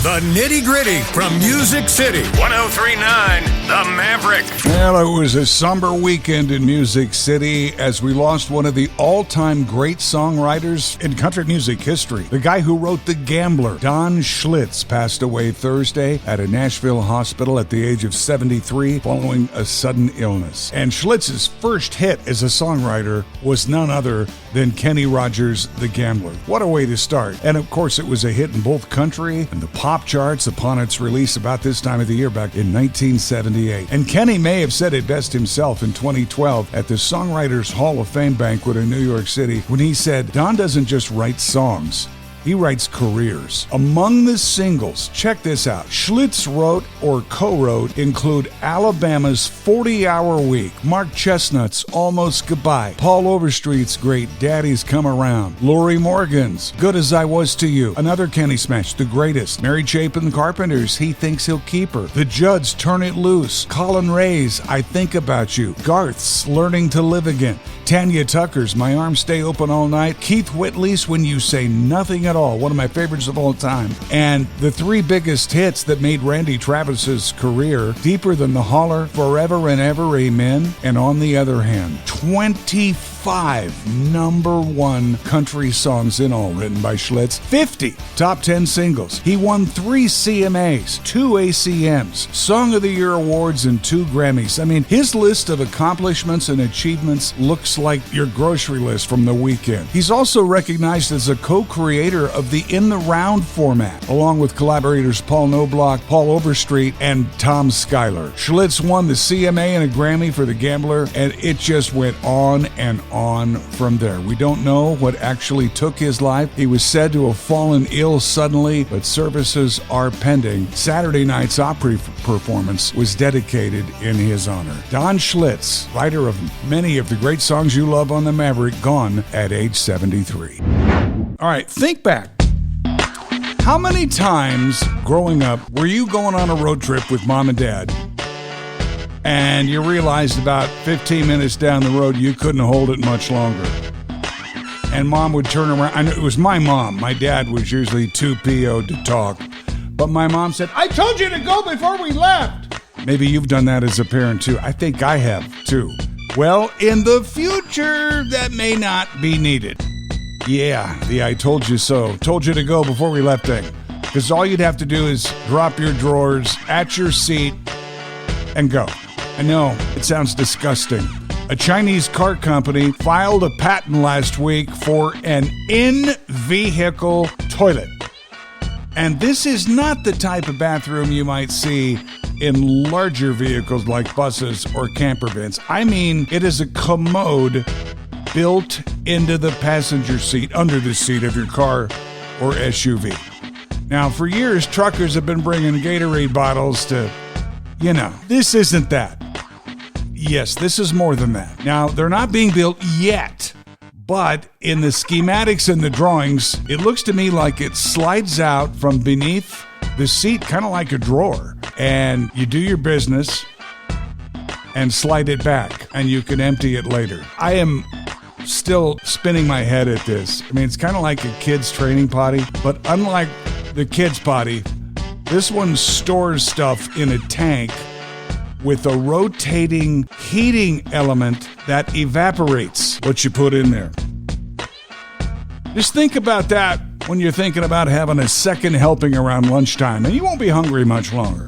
The Nitty Gritty from Music City. 103.9 The Maverick. Well, it was a somber weekend in Music City as we lost one of the all-time great songwriters in country music history. The guy who wrote The Gambler, Don Schlitz, passed away Thursday at a Nashville hospital at the age of 73 following a sudden illness. And Schlitz's first hit as a songwriter was none other than Kenny Rogers' The Gambler. What a way to start. And of course, it was a hit in both country and the pop charts upon its release about this time of the year back in 1978. And Kenny may have said it best himself in 2012 at the Songwriters Hall of Fame banquet in New York City when he said, "Don doesn't just write songs. He writes careers." Among the singles, check this out, Schlitz wrote or co-wrote include Alabama's 40-Hour Week, Mark Chestnut's Almost Goodbye, Paul Overstreet's great Daddy's Come Around, Lori Morgan's Good As I Was to You, another Kenny smash, The Greatest, Mary Chapin Carpenter's He Thinks He'll Keep Her, The Judds' Turn It Loose, Colin Ray's I Think About You, Garth's Learning to Live Again, Tanya Tucker's My Arms Stay Open All Night, Keith Whitley's When You Say Nothing at All, one of my favorites of all time, and the three biggest hits that made Randy Travis's career, Deeper Than the Holler, Forever and Ever, Amen, and On the Other Hand. 25 number one country songs in all written by Schlitz, 50 top 10 singles. He won 3 CMAs, 2 ACMs, Song of the Year awards, and 2 Grammys. I mean, his list of accomplishments and achievements looks like your grocery list from the weekend. He's also recognized as a co-creator of the In the Round format, along with collaborators Paul Knobloch, Paul Overstreet, and Tom Schuyler. Schlitz won the CMA and a Grammy for The Gambler, and it just went on and on from there. We don't know what actually took his life. He was said to have fallen ill suddenly, but services are pending. Saturday night's Opry performance was dedicated in his honor. Don Schlitz, writer of many of the great songs you love on the Maverick, gone at age 73. All right, think back. How many times growing up were you going on a road trip with mom and dad and you realized about 15 minutes down the road you couldn't hold it much longer? And mom would turn around. I know it was my mom. My dad was usually too PO'd to talk. But my mom said, "I told you to go before we left." Maybe you've done that as a parent too. I think I have too. Well, in the future, that may not be needed. Yeah, the I told you so, told you to go before we left thing. Because all you'd have to do is drop your drawers at your seat and go. I know, it sounds disgusting. A Chinese car company filed a patent last week for an in-vehicle toilet. And this is not the type of bathroom you might see in larger vehicles like buses or camper vans. I mean, it is a commode built into the passenger seat, under the seat of your car or SUV. Now, for years, truckers have been bringing Gatorade bottles to, this isn't that. Yes, this is more than that. Now, they're not being built yet, but in the schematics and the drawings, it looks to me like it slides out from beneath the seat, kind of like a drawer, and you do your business and slide it back, and you can empty it later. I am still spinning my head at this. I mean, it's kind of like a kid's training potty, but unlike the kid's potty, this one stores stuff in a tank with a rotating heating element that evaporates what you put in there. Just think about that when you're thinking about having a second helping around lunchtime, and you won't be hungry much longer.